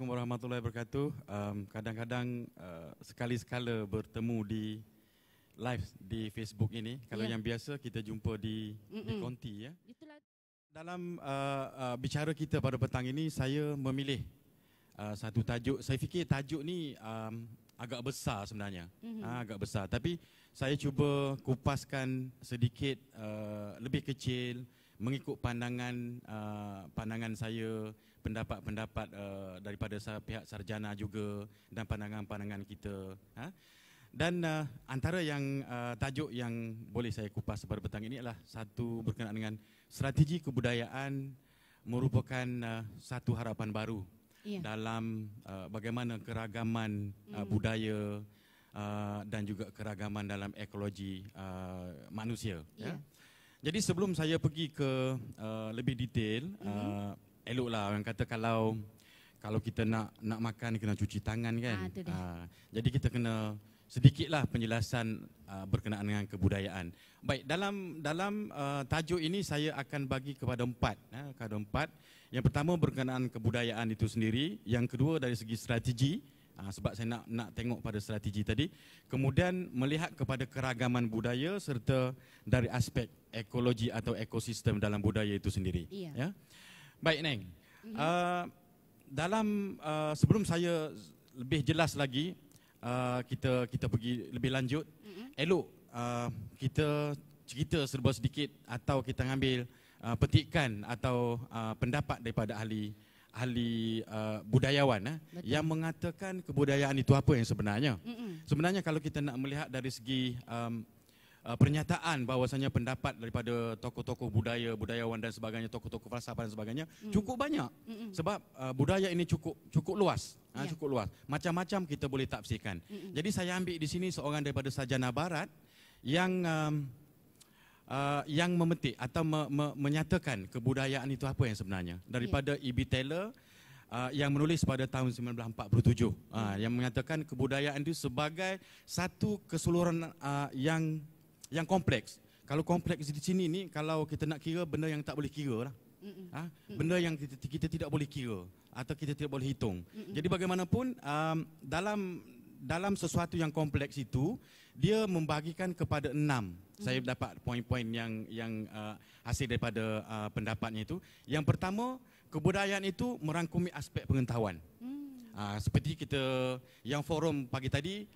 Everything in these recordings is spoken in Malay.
Assalamualaikum warahmatullahi wabarakatuh. Kadang-kadang sekali-sekala bertemu di live di Facebook ini. Kalau yang biasa kita jumpa di konti ya. Itulah. Dalam bicara kita pada petang ini, saya memilih satu tajuk. Saya fikir tajuk ni agak besar sebenarnya, agak besar. Tapi saya cuba kupaskan sedikit lebih kecil, mengikut pandangan saya, pendapat-pendapat daripada pihak sarjana juga dan pandangan-pandangan kita. Dan antara yang tajuk yang boleh saya kupas pada petang ini adalah satu berkenaan dengan strategi kebudayaan merupakan satu harapan baru dalam bagaimana keragaman budaya dan juga keragaman dalam ekologi manusia. Jadi sebelum saya pergi ke lebih detail, eloklah orang kata kalau kita nak makan kena cuci tangan kan. Jadi kita kena sedikitlah penjelasan berkenaan dengan kebudayaan. Baik, dalam tajuk ini saya akan bagi kepada empat. Yang pertama berkenaan kebudayaan itu sendiri, yang kedua dari segi strategi, sebab saya nak tengok pada strategi tadi. Kemudian melihat kepada keragaman budaya serta dari aspek ekologi atau ekosistem dalam budaya itu sendiri. Ya. Baik, Neng. Sebelum saya lebih jelas lagi, kita pergi lebih lanjut. Elok kita cerita serba sedikit atau kita ambil petikan atau pendapat daripada ahli budayawan yang mengatakan kebudayaan itu apa yang sebenarnya. Sebenarnya kalau kita nak melihat dari segi pernyataan bahawasanya pendapat daripada tokoh-tokoh budaya, budayawan dan sebagainya, tokoh-tokoh falsafah dan sebagainya cukup banyak. Sebab budaya ini cukup luas, cukup luas. Macam-macam kita boleh tafsirkan. Jadi saya ambil di sini seorang daripada sarjana barat yang memetik atau menyatakan kebudayaan itu apa yang sebenarnya daripada E.B. Taylor yang menulis pada tahun 1947 yang menyatakan kebudayaan itu sebagai satu keseluruhan yang kompleks. Kalau kompleks di sini ni, kalau kita nak kira benda yang tak boleh kira lah. Benda yang kita tidak boleh kira atau kita tidak boleh hitung. Jadi bagaimanapun dalam sesuatu yang kompleks itu, dia membagikan kepada 6. Saya dapat poin-poin yang hasil daripada pendapatnya itu. Yang pertama, kebudayaan itu merangkumi aspek pengetahuan. Seperti kita yang forum pagi tadi,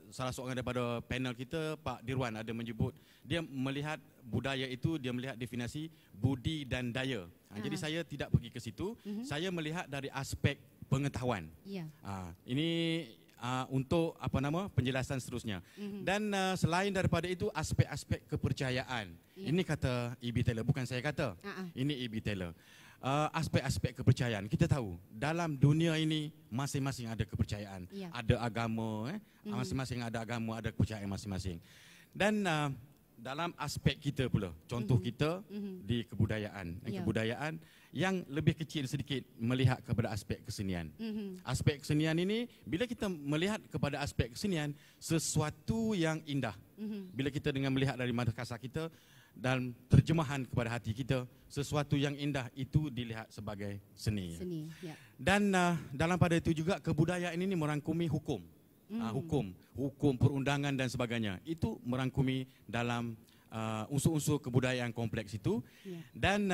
salah seorang daripada panel kita, Pak Dirwan, ada menyebut dia melihat budaya itu, dia melihat definisi budi dan daya. Jadi saya tidak pergi ke situ, saya melihat dari aspek pengetahuan. Ini untuk penjelasan seterusnya. Dan selain daripada itu, aspek-aspek kepercayaan. Ini kata E.B. Taylor, bukan saya kata. Ini E.B. Taylor. Aspek-aspek kepercayaan. Kita tahu dalam dunia ini masing-masing ada kepercayaan, ada agama, masing-masing ada agama, ada kepercayaan masing-masing. Dan dalam aspek kita pula, contoh kita di kebudayaan, kebudayaan yang lebih kecil sedikit melihat kepada aspek kesenian. Aspek kesenian ini, bila kita melihat kepada aspek kesenian, sesuatu yang indah. Bila kita dengan melihat dari mata kasar kita dan terjemahan kepada hati kita, sesuatu yang indah itu dilihat sebagai seni. Dan dalam pada itu juga kebudayaan ini merangkumi hukum. Hukum perundangan dan sebagainya. Itu merangkumi dalam unsur-unsur kebudayaan kompleks itu. Dan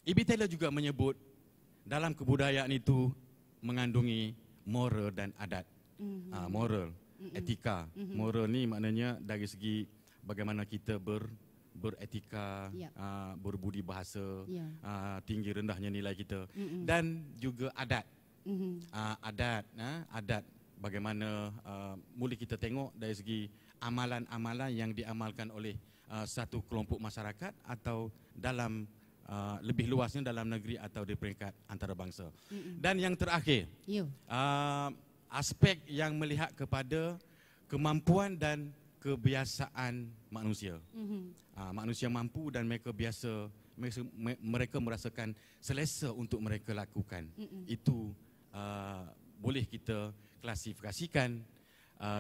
E.B. Taylor juga menyebut dalam kebudayaan itu mengandungi moral dan adat. Moral, etika. Moral ni maknanya dari segi bagaimana kita beretika, berbudi bahasa, tinggi rendahnya nilai kita. Dan juga adat. Adat bagaimana boleh kita tengok dari segi amalan-amalan yang diamalkan oleh satu kelompok masyarakat atau dalam lebih luasnya dalam negeri atau di peringkat antarabangsa. Dan yang terakhir, aspek yang melihat kepada kemampuan dan kebiasaan manusia. Manusia mampu dan mereka merasakan selesa untuk mereka lakukan. Itu boleh kita klasifikasikan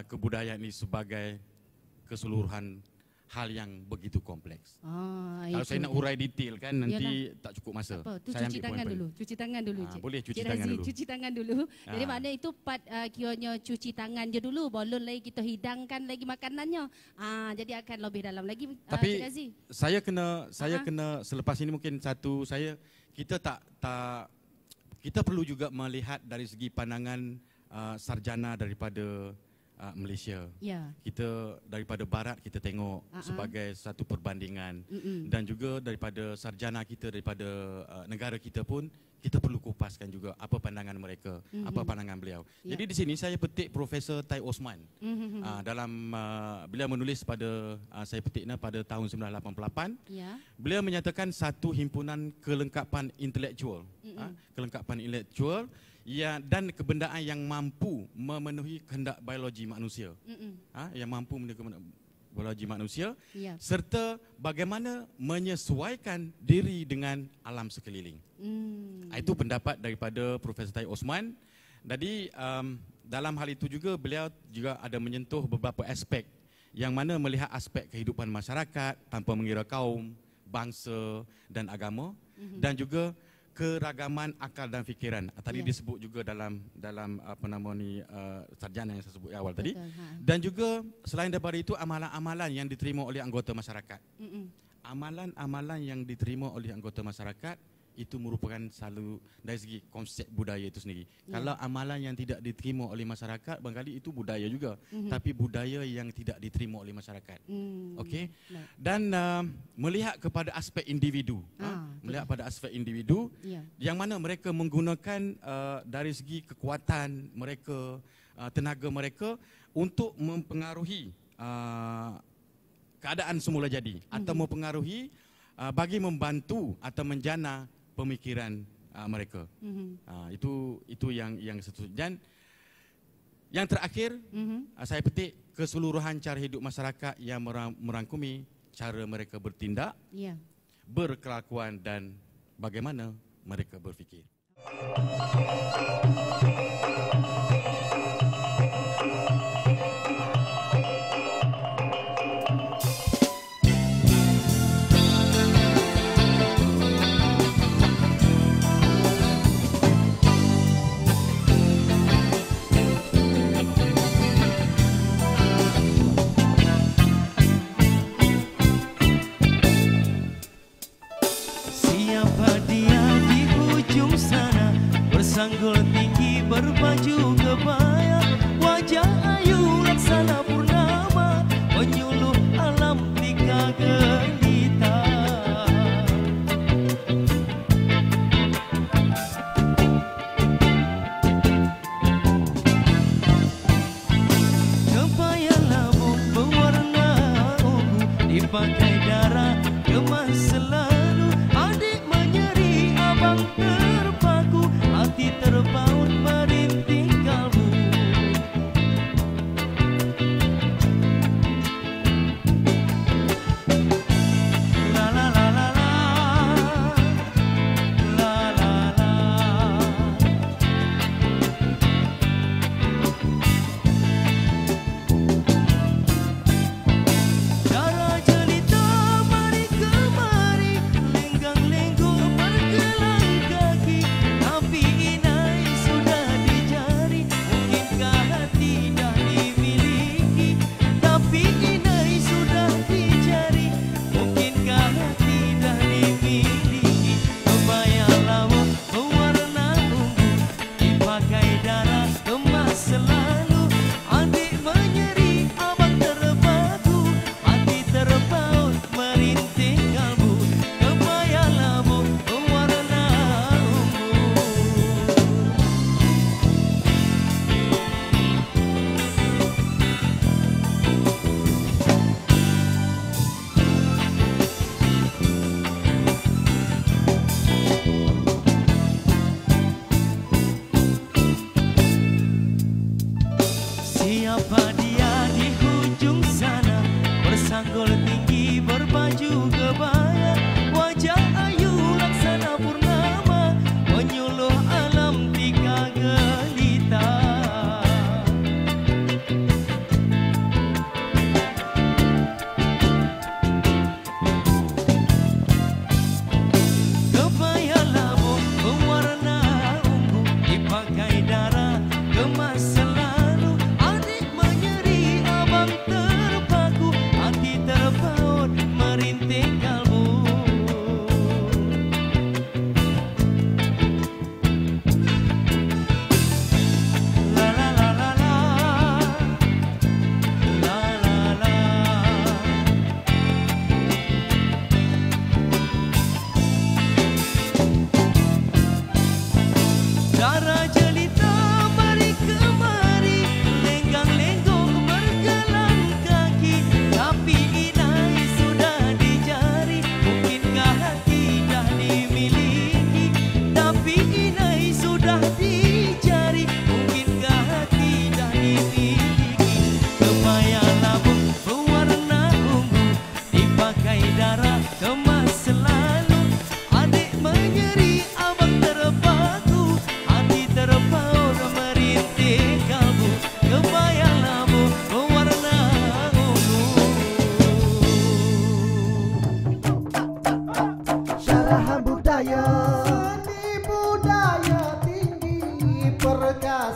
kebudayaan ini sebagai keseluruhan hal yang begitu kompleks. Kalau itu. saya nak urai detail kan nanti tak cukup masa. Apa? Tu Saya cuci ambil tangan poin-poin. dulu. Cuci tangan dulu. Cik. Boleh cuci Cik tangan Razi, dulu. cuci tangan dulu. Jadi maknanya itu part kiranya cuci tangan je dulu. Belum lagi kita hidangkan lagi makanannya. Jadi akan lebih dalam lagi. Tapi Cik Razi. saya kena selepas ini mungkin kita kita perlu juga melihat dari segi pandangan sarjana daripada Malaysia. Ya. Kita daripada barat kita tengok sebagai satu perbandingan dan juga daripada sarjana kita daripada negara kita pun kita perlu kupaskan juga apa pandangan mereka, apa pandangan beliau. Ya. Jadi di sini saya petik Profesor Tai Osman dalam beliau menulis pada saya petiknya pada tahun 1988. Ya. Beliau menyatakan satu himpunan kelengkapan intelektual, kelengkapan intelektual dan kebendaan yang mampu memenuhi kehendak biologi manusia, yang mampu memenuhi kehendak biologi manusia, serta bagaimana menyesuaikan diri dengan alam sekeliling. Itu pendapat daripada Profesor Tai Osman. Jadi dalam hal itu juga beliau juga ada menyentuh beberapa aspek yang mana melihat aspek kehidupan masyarakat tanpa mengira kaum, bangsa dan agama, dan juga keragaman akal dan fikiran. Tadi disebut juga dalam apa nama ni sarjana yang saya sebut awal tadi. Dan juga selain daripada itu amalan-amalan yang diterima oleh anggota masyarakat. Amalan-amalan yang diterima oleh anggota masyarakat itu merupakan selalu dari segi konsep budaya itu sendiri. Kalau amalan yang tidak diterima oleh masyarakat, barangkali itu budaya juga, tapi budaya yang tidak diterima oleh masyarakat. Okey. Dan melihat kepada aspek individu, melihat pada aspek individu yang mana mereka menggunakan dari segi kekuatan mereka, tenaga mereka untuk mempengaruhi keadaan semula jadi atau mempengaruhi bagi membantu atau menjana pemikiran mereka. Itu yang seterusnya. Dan yang terakhir, saya petik keseluruhan cara hidup masyarakat yang merangkumi cara mereka bertindak, berkelakuan dan bagaimana mereka berfikir. Sanggul tinggi berbaju kebaya, wajah ayu laksana purnama, menyuluh alam tiga gelita. Kebaya labu berwarna ungu, dipakai darah kemas selalu, adik menyeri abang terpaku, hati terpaut merintih kalbu.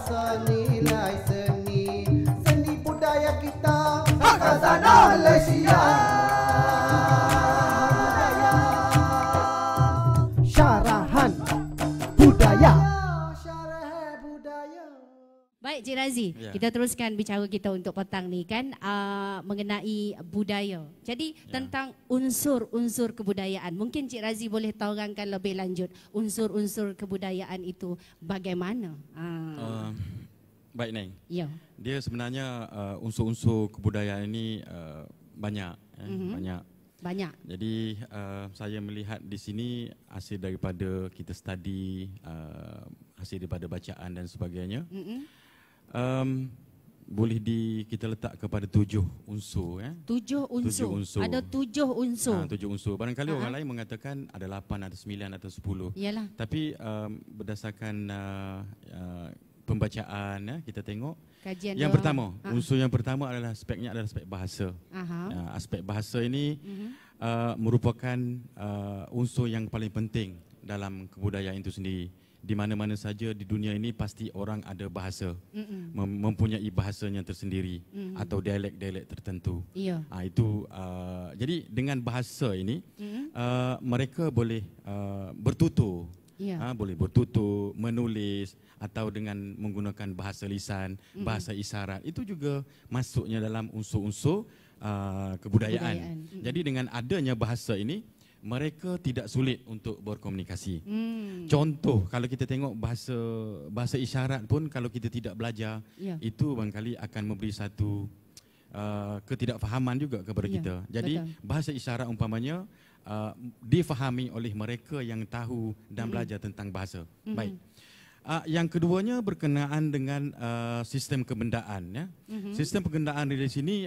senilai seni, seni budaya kita, khazanah Malaysia. Syarahan budaya. Syarahan budaya. Baik Cik Razi, kita teruskan bicara kita untuk petang ni kan mengenai budaya. Jadi tentang unsur-unsur kebudayaan. Mungkin Cik Razi boleh tawarkan lebih lanjut unsur-unsur kebudayaan itu bagaimana? Baik Neng. Ya. Dia sebenarnya unsur-unsur kebudayaan ini banyak, banyak. Banyak. Jadi saya melihat di sini hasil daripada kita study, hasil daripada bacaan dan sebagainya. Boleh kita letak kepada 7 unsur. 7 unsur. 7 unsur. Ada 7 unsur. 7 unsur. Barangkali orang lain mengatakan ada 8, ada 9, atau 10. Yalah. Tapi berdasarkan pembacaan kita tengok. Kajian yang pertama, unsur yang pertama adalah aspeknya adalah aspek bahasa. Aspek bahasa ini merupakan unsur yang paling penting dalam kebudayaan itu sendiri. Di mana-mana saja di dunia ini pasti orang ada bahasa, mempunyai bahasanya tersendiri atau dialek-dialek tertentu. Iya. Itu jadi dengan bahasa ini mereka boleh bertutur. Boleh bertutur, menulis atau dengan menggunakan bahasa lisan, bahasa isyarat. Itu juga masuknya dalam unsur-unsur kebudayaan. Jadi dengan adanya bahasa ini, mereka tidak sulit untuk berkomunikasi. Contoh, kalau kita tengok bahasa isyarat pun kalau kita tidak belajar, itu barangkali akan memberi satu ketidakfahaman juga kepada kita. Jadi bahasa isyarat umpamanya difahami oleh mereka yang tahu dan belajar tentang bahasa. Baik. Yang keduanya berkenaan dengan sistem kebendaan. Ya. Sistem kebendaan di sini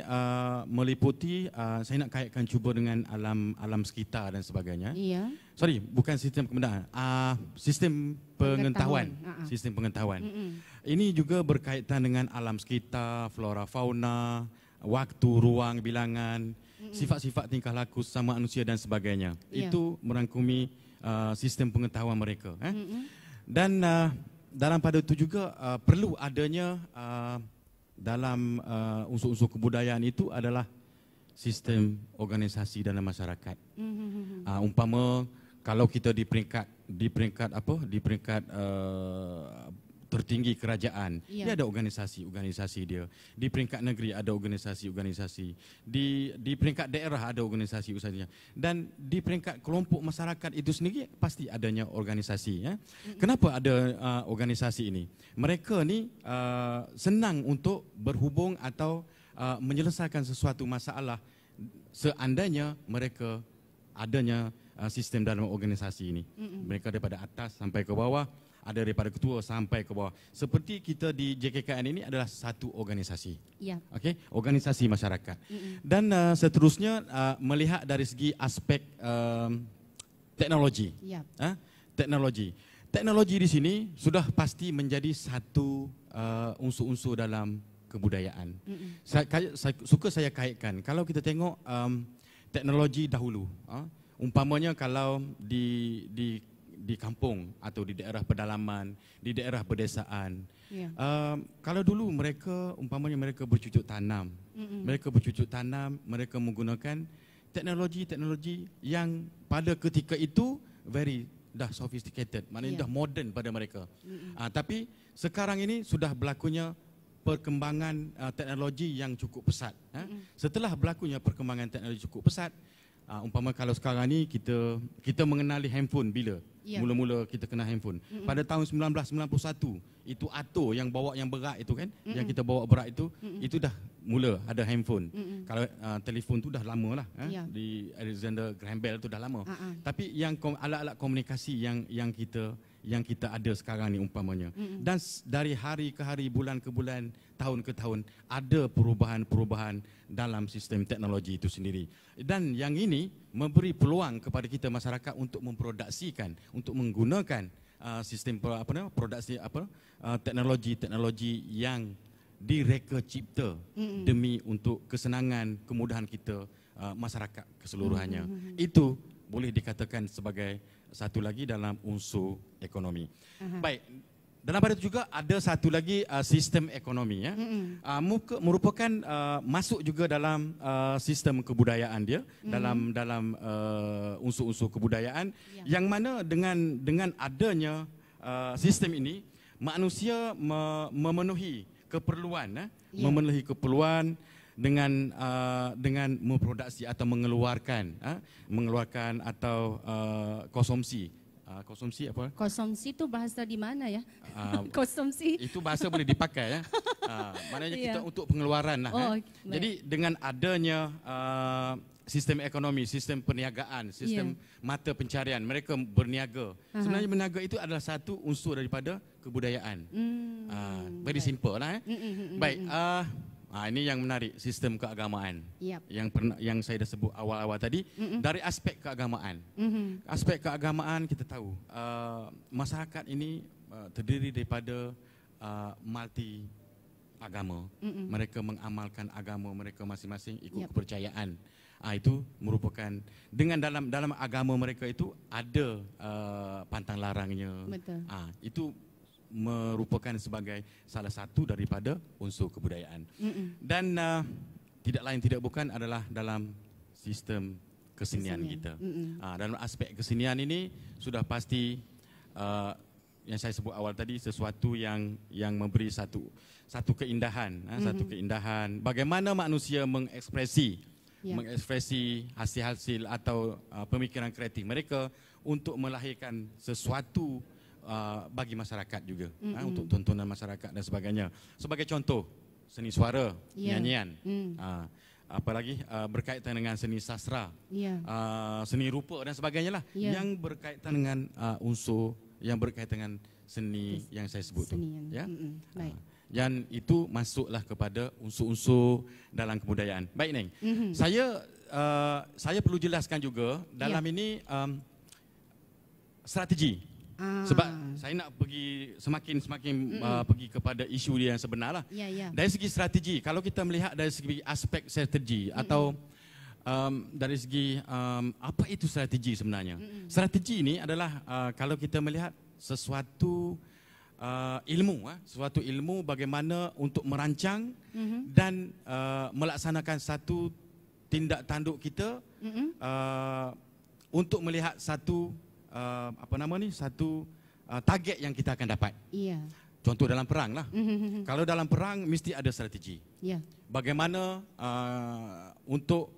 meliputi, saya nak kaitkan cuba dengan alam sekitar dan sebagainya. Sorry, bukan sistem kebendaan, sistem pengetahuan. Sistem pengetahuan. Ini juga berkaitan dengan alam sekitar, flora fauna, waktu, ruang, bilangan, sifat-sifat tingkah laku sesama manusia dan sebagainya. Itu merangkumi sistem pengetahuan mereka. Dan dalam pada itu juga perlu adanya dalam unsur-unsur kebudayaan itu adalah sistem organisasi dalam masyarakat. Umpama kalau kita di peringkat tertinggi kerajaan, dia ada organisasi dia. Di peringkat negeri ada organisasi. Di peringkat daerah ada organisasi. Dan di peringkat kelompok masyarakat itu sendiri pasti adanya organisasi. Kenapa ada organisasi ini? Mereka ni senang untuk berhubung atau menyelesaikan sesuatu masalah seandainya mereka adanya sistem dalam organisasi ini. Mereka daripada atas sampai ke bawah, ada daripada ketua sampai ke bawah. Seperti kita di JKKN ini adalah satu organisasi. Okey, organisasi masyarakat. Dan seterusnya melihat dari segi aspek teknologi. Teknologi di sini sudah pasti menjadi satu unsur-unsur dalam kebudayaan. Saya kaitkan. Kalau kita tengok teknologi dahulu, umpamanya kalau di kampung atau di daerah pedalaman, di daerah pedesaan. Kalau dulu mereka umpamanya mereka bercucuk tanam. Mereka menggunakan teknologi yang pada ketika itu dah sophisticated, maknanya dah modern pada mereka. Tapi sekarang ini sudah berlakunya perkembangan teknologi yang cukup pesat. Setelah berlakunya perkembangan teknologi cukup pesat, umpama kalau sekarang ni kita mengenali handphone bila? Mula-mula kita kenal handphone. Pada tahun 1991, itu Ato yang bawa yang berat itu kan, yang kita bawa berat itu dah mula ada handphone. Kalau telefon tu dah lama lah, di Alexander Graham Bell tu dah lama. Tapi yang alat-alat komunikasi yang kita ada sekarang ni umpamanya. Dan dari hari ke hari, bulan ke bulan, tahun ke tahun, ada perubahan-perubahan dalam sistem teknologi itu sendiri. Dan yang ini memberi peluang kepada kita masyarakat untuk memproduksikan, untuk menggunakan sistem produksi teknologi yang direka cipta demi untuk kesenangan, kemudahan kita masyarakat keseluruhannya. Itu boleh dikatakan sebagai satu lagi dalam unsur ekonomi. Baik, dalam pada itu juga ada satu lagi sistem ekonomi ya. Merupakan masuk juga dalam sistem kebudayaan dia, dalam unsur-unsur kebudayaan yang mana dengan adanya sistem ini manusia memenuhi keperluan dengan memproduksi atau mengeluarkan atau konsumsi. Konsumsi apa? Konsumsi itu bahasa di mana ya? Konsumsi. Itu bahasa boleh dipakai ya. Maknanya kita untuk pengeluaran lah. Jadi dengan adanya sistem ekonomi, sistem perniagaan, sistem mata pencarian, mereka berniaga. Sebenarnya berniaga itu adalah satu unsur daripada kebudayaan. Very simple lah. Baik. Ini yang menarik, sistem keagamaan yang saya dah sebut awal-awal tadi. Dari aspek keagamaan, aspek keagamaan kita tahu masyarakat ini terdiri daripada multi agama. Mereka mengamalkan agama mereka masing-masing ikut kepercayaan. Itu merupakan dengan dalam agama mereka itu ada pantang larangnya. Itu merupakan sebagai salah satu daripada unsur kebudayaan. Dan tidak lain tidak bukan adalah dalam sistem kesenian kita. Dalam aspek kesenian ini sudah pasti yang saya sebut awal tadi, sesuatu yang memberi satu keindahan, satu keindahan. Bagaimana manusia mengekspresi hasil-hasil atau pemikiran kreatif mereka untuk melahirkan sesuatu bagi masyarakat juga, untuk tontonan masyarakat dan sebagainya. Sebagai contoh, seni suara, nyanyian, apalagi berkaitan dengan seni sastra, seni rupa dan sebagainya lah, yang berkaitan dengan unsur yang berkaitan dengan seni yang saya sebut tu. Dan itu masuklah kepada unsur-unsur dalam kebudayaan. Baik Neng, saya perlu jelaskan juga dalam ini strategi. Sebab saya nak pergi semakin pergi kepada isu dia yang sebenar lah. Dari segi strategi, kalau kita melihat dari segi aspek strategi atau dari segi apa itu strategi sebenarnya. Strategi ini adalah kalau kita melihat sesuatu ilmu bagaimana untuk merancang dan melaksanakan satu tindak tanduk kita untuk melihat satu target yang kita akan dapat. Contoh dalam perang lah. Kalau dalam perang mesti ada strategi. Bagaimana untuk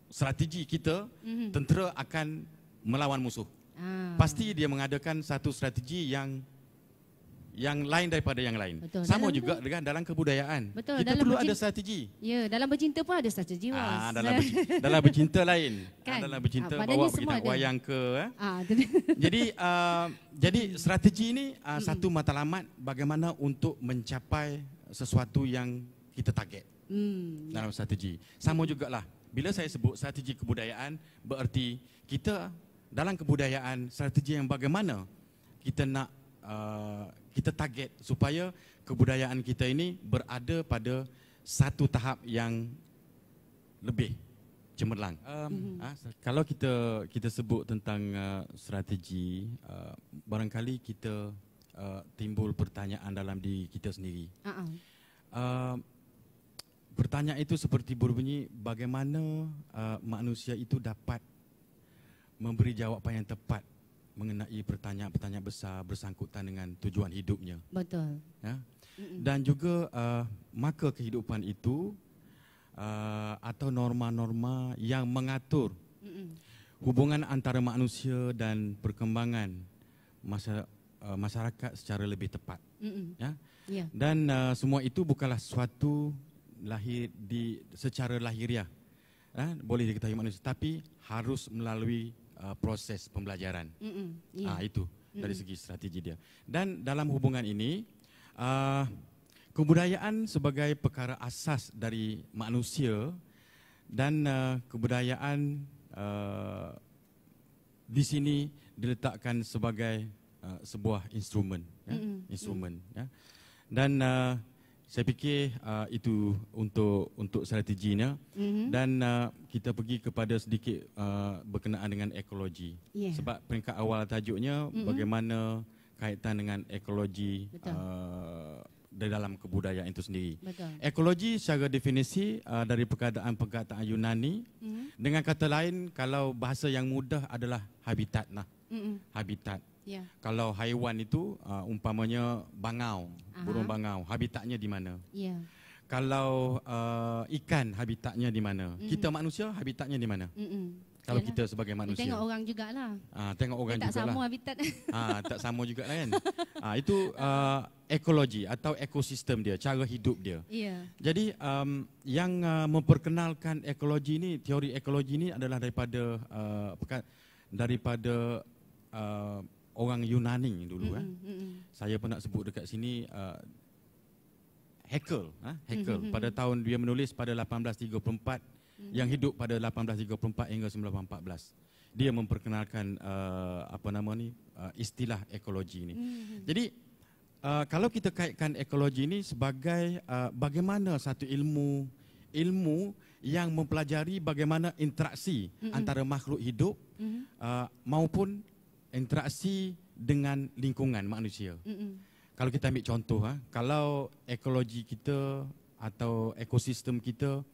strategi kita, tentera akan melawan musuh. Pasti dia mengadakan satu strategi yang lain daripada yang lain. Sama juga dengan dalam kebudayaan. Kita perlu ada strategi. Dalam bercinta pun ada strategi. Dalam bercinta lain. Dalam bercinta bawa kita wayang ke. Jadi strategi ini satu matlamat bagaimana untuk mencapai sesuatu yang kita target dalam strategi. Sama jugalah bila saya sebut strategi kebudayaan, berarti kita dalam kebudayaan strategi yang bagaimana kita nak kita target supaya kebudayaan kita ini berada pada satu tahap yang lebih cemerlang. Kalau kita sebut tentang strategi, barangkali kita timbul pertanyaan dalam diri kita sendiri. Pertanyaan itu seperti berbunyi, bagaimana manusia itu dapat memberi jawapan yang tepat mengenai pertanyaan-pertanyaan besar bersangkutan dengan tujuan hidupnya. Betul. Dan juga maka kehidupan itu atau norma-norma yang mengatur hubungan antara manusia dan perkembangan masyarakat secara lebih tepat. Dan semua itu bukanlah suatu lahir secara lahiriah, boleh diketahui manusia, tapi harus melalui proses pembelajaran. Itu dari segi strategi dia. Dan dalam hubungan ini, kebudayaan sebagai perkara asas dari manusia dan kebudayaan di sini diletakkan sebagai sebuah instrumen. Dan saya fikir itu untuk strateginya. Dan kita pergi kepada sedikit berkenaan dengan ekologi. Sebab peringkat awal tajuknya bagaimana kaitan dengan ekologi di dalam kebudayaan itu sendiri. Betul. Ekologi secara definisi dari perkataan Yunani, dengan kata lain, kalau bahasa yang mudah adalah habitat lah. Habitat. Ya. Kalau haiwan itu umpamanya bangau, burung bangau, habitatnya di mana? Ya. Kalau ikan, habitatnya di mana? Kita manusia, habitatnya di mana? Kalau Yalah. kita sebagai manusia. Tengok orang jugalah. Tengok orang tak jugalah. sama habitat. Tak sama juga lah kan. Itu ekologi atau ekosistem dia, cara hidup dia. Ya. Jadi yang memperkenalkan ekologi ini, teori ekologi ini adalah daripada orang Yunani dulu. Saya pernah sebut dekat sini Haeckel. Haeckel pada tahun dia menulis pada 1834. Yang hidup pada 1834 hingga 1914. Dia memperkenalkan istilah ekologi ini. Jadi kalau kita kaitkan ekologi ini sebagai bagaimana satu ilmu yang mempelajari bagaimana interaksi antara makhluk hidup maupun interaksi dengan lingkungan manusia. Kalau kita ambil contoh, kalau ekologi kita atau ekosistem kita,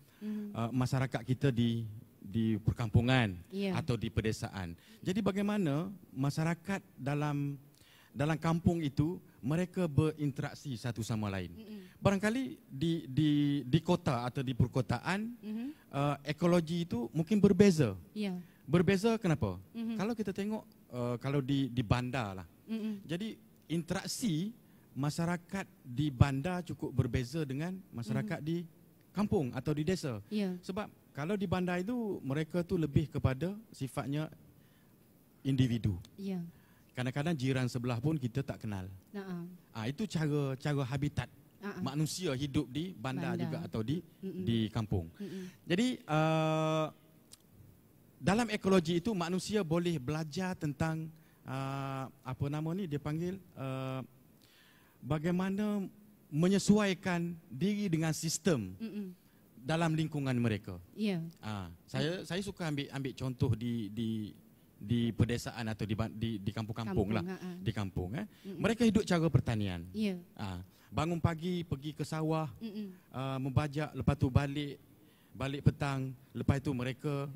masyarakat kita di perkampungan atau di pedesaan. Jadi bagaimana masyarakat dalam kampung itu mereka berinteraksi satu sama lain. Barangkali di kota atau di perkotaan ekologi itu mungkin berbeza. Berbeza kenapa? Kalau kita tengok kalau di bandar lah. Jadi interaksi masyarakat di bandar cukup berbeza dengan masyarakat di kampung atau di desa. Sebab kalau di bandar itu mereka tu lebih kepada sifatnya individu. Kadang-kadang jiran sebelah pun kita tak kenal. Itu cara habitat manusia hidup di bandar juga atau di kampung. Jadi dalam ekologi itu manusia boleh belajar tentang dia panggil bagaimana menyesuaikan diri dengan sistem dalam lingkungan mereka. Saya suka ambil contoh di pedesaan atau di kampung-kampung lah. Di kampung. Mereka hidup cara pertanian. Bangun pagi pergi ke sawah, membajak, lepas tu balik petang, lepas itu mereka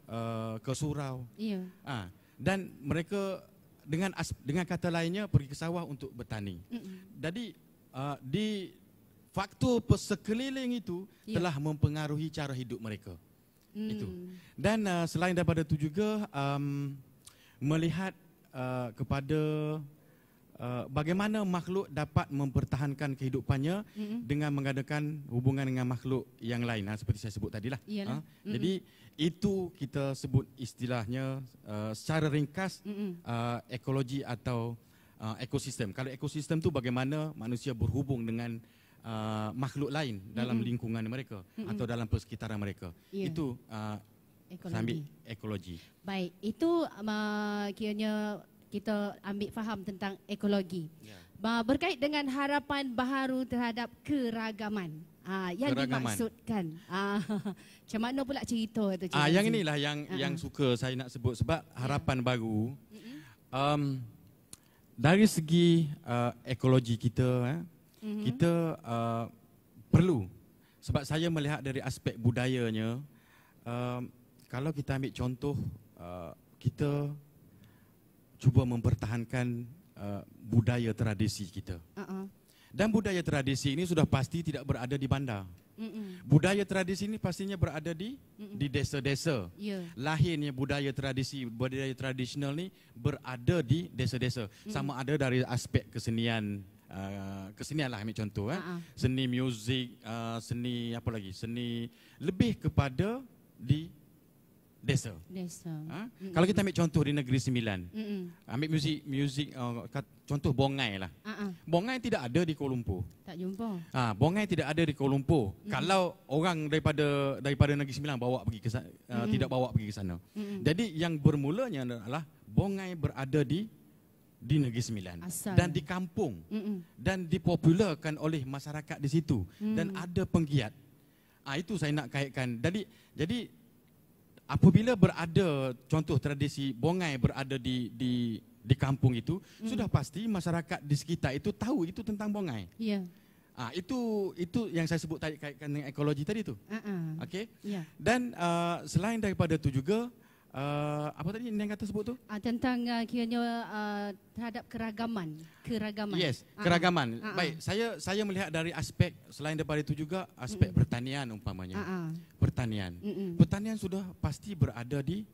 ke surau. Dan mereka dengan kata lainnya pergi ke sawah untuk bertani. Jadi di faktor sekeliling itu telah mempengaruhi cara hidup mereka. Itu. Dan selain daripada itu juga melihat kepada bagaimana makhluk dapat mempertahankan kehidupannya dengan mengadakan hubungan dengan makhluk yang lain, seperti saya sebut tadilah. Jadi itu kita sebut istilahnya secara ringkas ekologi atau ekosistem. Kalau ekosistem tu bagaimana manusia berhubung dengan makhluk lain dalam lingkungan mereka atau dalam persekitaran mereka. Itu saya ambil ekologi. Baik, itu kiranya kita ambil faham tentang ekologi. Berkait dengan harapan baharu terhadap keragaman. Yang dimaksudkan. Macam mana pula cerita tu? Yang inilah yang suka saya nak sebut sebab harapan baru dari segi ekologi kita kita perlu, sebab saya melihat dari aspek budayanya, kalau kita ambil contoh kita cuba mempertahankan budaya tradisi kita. Dan budaya tradisi ini sudah pasti tidak berada di bandar. Budaya tradisi ini pastinya berada di desa-desa. Lahirnya budaya tradisional ni berada di desa-desa. Sama ada dari aspek kesenian lah, ambil contoh seni muzik, seni apa lagi? Seni lebih kepada di desa. Kalau kita ambil contoh di Negeri Sembilan, ambil muzik contoh bongai lah. Bongai tidak ada di Kuala Lumpur. Tak jumpa. Bongai tidak ada di Kuala Lumpur. Kalau orang daripada Negeri Sembilan bawa pergi ke sana, tidak bawa pergi ke sana. Jadi yang bermulanya adalah bongai berada di Negeri Sembilan dan di kampung dan dipopularkan oleh masyarakat di situ dan ada penggiat. Itu saya nak kaitkan. Jadi apabila berada contoh tradisi bongai berada di di kampung itu, sudah pasti masyarakat di sekitar itu tahu itu tentang bongai. Ya. Itu yang saya sebut tadi kaitkan dengan ekologi tadi tu. Okey. Ya. Dan selain daripada itu juga apa tadi yang kata sebut tu? Tentang kiranya terhadap keragaman. Yes, keragaman. Baik, saya melihat dari aspek selain daripada itu juga aspek pertanian umpamanya. Pertanian. Pertanian sudah pasti berada di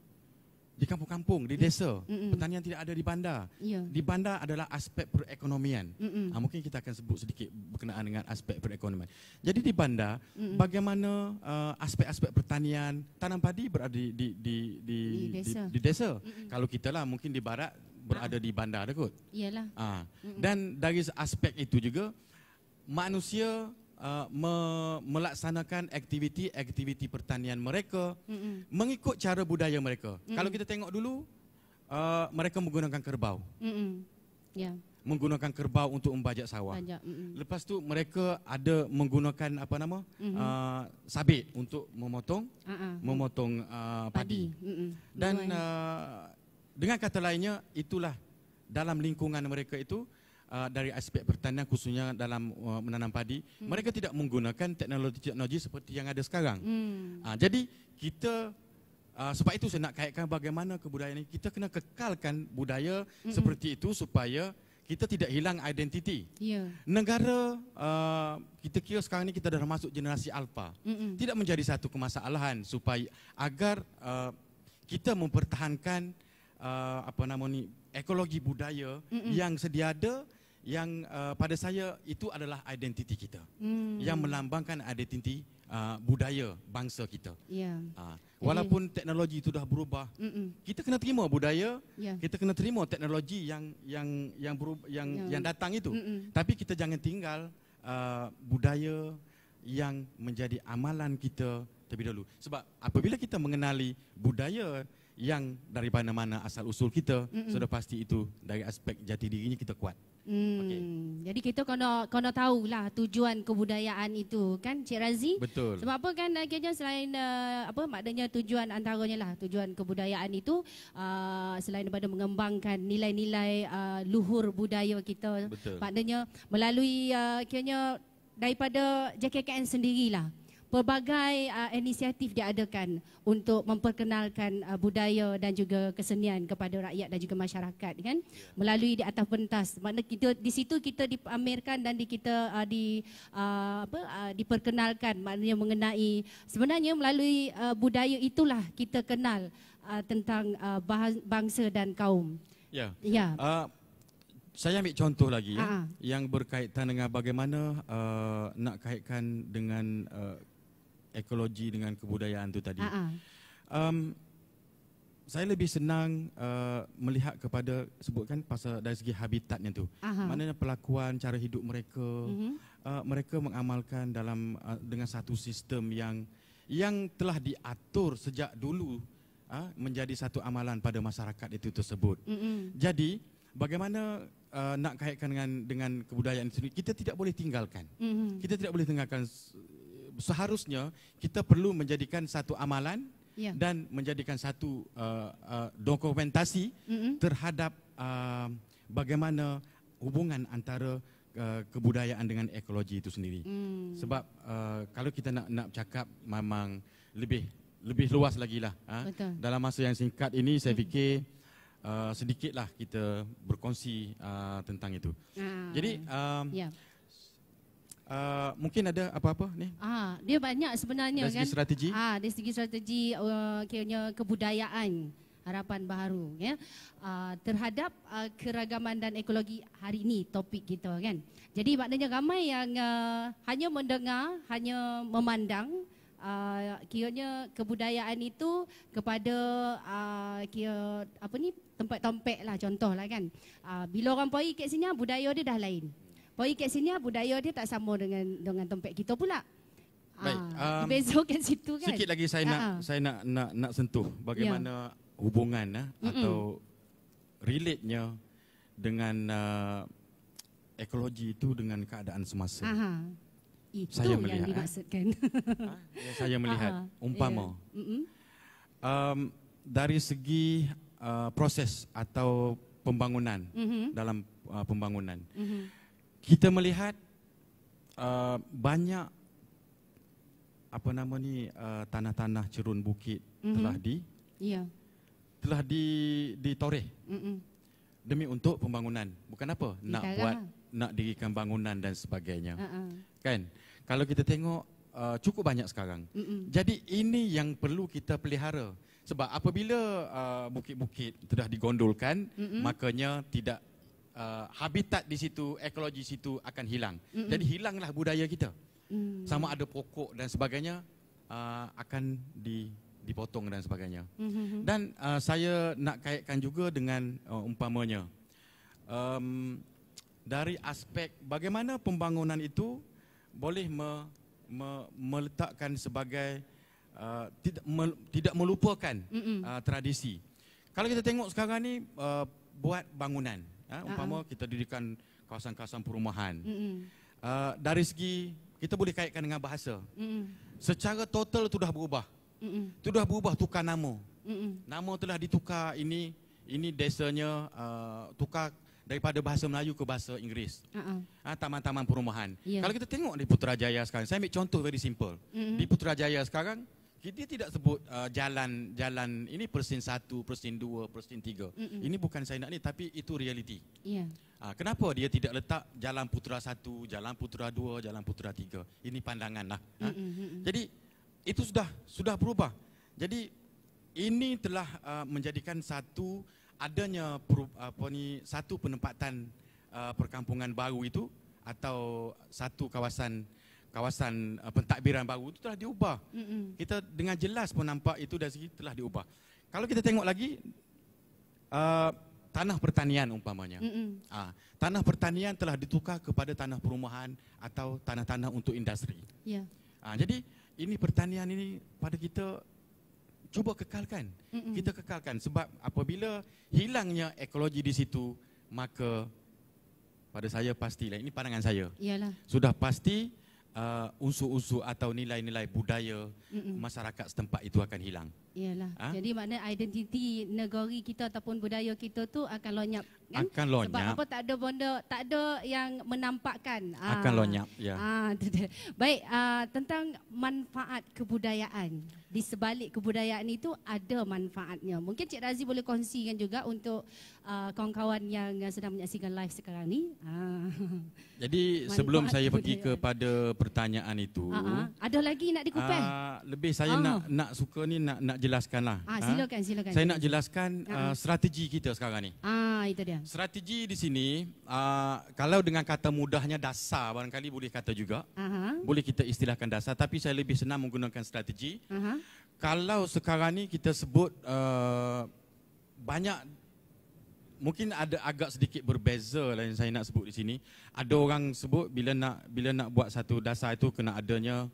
kampung-kampung, di desa. Pertanian tidak ada di bandar. Ya. Di bandar adalah aspek perekonomian. Mungkin kita akan sebut sedikit berkenaan dengan aspek perekonomian. Jadi di bandar, bagaimana aspek-aspek pertanian, tanam padi berada di desa. Kalau kita lah mungkin di barat berada di bandar dah kot. Iyalah. Dan dari aspek itu juga manusia melaksanakan aktiviti pertanian mereka mengikut cara budaya mereka. Kalau kita tengok dulu, mereka menggunakan kerbau. Ya. Menggunakan kerbau untuk membajak sawah. Lepas tu mereka ada menggunakan sabit untuk memotong padi. Dan dengan kata lainnya, itulah dalam lingkungan mereka itu, dari aspek pertanian khususnya dalam menanam padi, mereka tidak menggunakan teknologi seperti yang ada sekarang. Jadi kita sebab itu saya nak kaitkan bagaimana kebudayaan ini, kita kena kekalkan budaya seperti itu supaya kita tidak hilang identiti. Negara kita kira sekarang ini kita dah masuk generasi alfa. Tidak menjadi satu kemasalahan supaya agar kita mempertahankan ekologi budaya yang sedia ada, yang pada saya itu adalah identiti kita, yang melambangkan identiti budaya bangsa kita. Walaupun teknologi itu dah berubah, kita kena terima budaya, kita kena terima teknologi yang datang itu. Tapi kita jangan tinggal budaya yang menjadi amalan kita terlebih dahulu. Sebab apabila kita mengenali budaya yang daripada mana asal usul kita, sudah pasti itu dari aspek jati dirinya kita kuat. Jadi kita kena tahulah tujuan kebudayaan itu, kan Cik Razi? Betul. Sebab apa kan akhirnya selain maknanya tujuan antaranya lah, tujuan kebudayaan itu selain daripada mengembangkan nilai-nilai luhur budaya kita. Betul. Maknanya melalui akhirnya daripada JKKN sendirilah, pelbagai inisiatif diadakan untuk memperkenalkan budaya dan juga kesenian kepada rakyat dan juga masyarakat, kan, melalui di atas pentas. Maknanya kita di situ kita dipamerkan dan diperkenalkan, maknanya mengenai sebenarnya melalui budaya itulah kita kenal tentang bangsa dan kaum. Ya. Saya ambil contoh lagi yang berkaitan dengan bagaimana nak kaitkan dengan ekologi dengan kebudayaan itu tadi. Saya lebih senang melihat kepada sebutkan pasal dari segi habitatnya tu. Maknanya pelakuan cara hidup mereka, mereka mengamalkan dalam dengan satu sistem yang telah diatur sejak dulu menjadi satu amalan pada masyarakat itu tersebut. Jadi bagaimana nak kaitkan dengan kebudayaan itu, kita tidak boleh tinggalkan. Kita tidak boleh tinggalkan. Seharusnya kita perlu menjadikan satu amalan dan menjadikan satu dokumentasi terhadap bagaimana hubungan antara kebudayaan dengan ekologi itu sendiri. Sebab kalau kita nak cakap memang lebih luas lagi lah. Dalam masa yang singkat ini saya fikir sedikitlah kita berkongsi tentang itu. Jadi mungkin ada apa-apa ni? Dia banyak sebenarnya, dari segi strategi. Dari segi strategi kiranya kebudayaan harapan baharu, ya, terhadap keragaman dan ekologi hari ini topik kita, kan. Jadi maknanya ramai yang hanya mendengar, hanya memandang kiranya kebudayaan itu kepada kira apa ni, tempat-tempat lah, contoh lah, kan. Bila orang pergi kat sini, budaya dia dah lain. Pergi kat sini, budaya dia tak sama dengan tempat kita pula. Baik, beza kat situ, kan. Sikit lagi saya nak sentuh bagaimana hubungan atau relate-nya dengan ekologi itu dengan keadaan semasa. Itu saya yang melihat, dimaksudkan. saya melihat umpama dari segi proses atau pembangunan, dalam pembangunan. Kita melihat banyak tanah-tanah cerun bukit telah ditoreh demi untuk pembangunan. Bukan apa? Nak dirikan bangunan dan sebagainya. Kan? Kalau kita tengok cukup banyak sekarang. Jadi ini yang perlu kita pelihara. Sebab apabila bukit-bukit sudah digondolkan, makanya tidak habitat di situ, ekologi situ akan hilang. Jadi hilanglah budaya kita. Sama ada pokok dan sebagainya akan dipotong dan sebagainya. Dan saya nak kaitkan juga dengan umpamanya dari aspek bagaimana pembangunan itu boleh meletakkan sebagai tidak melupakan tradisi. Kalau kita tengok sekarang ni buat bangunan, umpama kita dirikan kawasan-kawasan perumahan. Dari segi kita boleh kaitkan dengan bahasa. Secara total itu dah berubah. Sudah berubah, tukar nama. Nama telah ditukar, ini desanya tukar daripada bahasa Melayu ke bahasa Inggeris. Taman-taman perumahan. Kalau kita tengok di Putrajaya sekarang, saya ambil contoh very simple. Di Putrajaya sekarang, kita tidak sebut jalan ini Persin 1, Persin 2, Persin 3. Ini bukan saya nak ni, tapi itu realiti. Kenapa dia tidak letak Jalan Putra 1, Jalan Putra 2, Jalan Putra 3? Ini pandangan lah. Jadi itu sudah berubah. Jadi ini telah menjadikan adanya satu penempatan perkampungan baru itu atau satu kawasan pentadbiran baru itu telah diubah. Kita dengan jelas pun nampak itu dari segi telah diubah. Kalau kita tengok lagi tanah pertanian umpamanya. Tanah pertanian telah ditukar kepada tanah perumahan atau tanah-tanah untuk industri. Jadi ini pertanian ini pada kita cuba kekalkan. Kita kekalkan sebab apabila hilangnya ekologi di situ, maka pada saya pastilah, ini pandangan saya. Sudah pasti unsur-unsur atau nilai-nilai budaya masyarakat setempat itu akan hilang. Jadi makna identiti negara kita ataupun budaya kita tu akan lonyap, kan? Akan lonyap. Sebab apa, tak ada yang menampakkan. Akan lonyap, ya. Baik, tentang manfaat kebudayaan. Di sebalik kebudayaan itu ada manfaatnya. Mungkin Cik Razi boleh kongsikan juga untuk kawan-kawan yang sedang menyaksikan live sekarang ni. Jadi sebelum saya pergi kepada pertanyaan itu, ada lagi nak dikupas? Lebih saya nak suka ni nak jelaskanlah. Silakan. Saya nak jelaskan strategi kita sekarang ni. Itu dia. Strategi di sini, kalau dengan kata mudahnya dasar, barangkali boleh kata juga. Boleh kita istilahkan dasar, tapi saya lebih senang menggunakan strategi. Kalau sekarang ni kita sebut banyak, mungkin ada agak sedikit berbeza lah yang saya nak sebut di sini. Ada orang sebut bila nak buat satu dasar itu kena adanya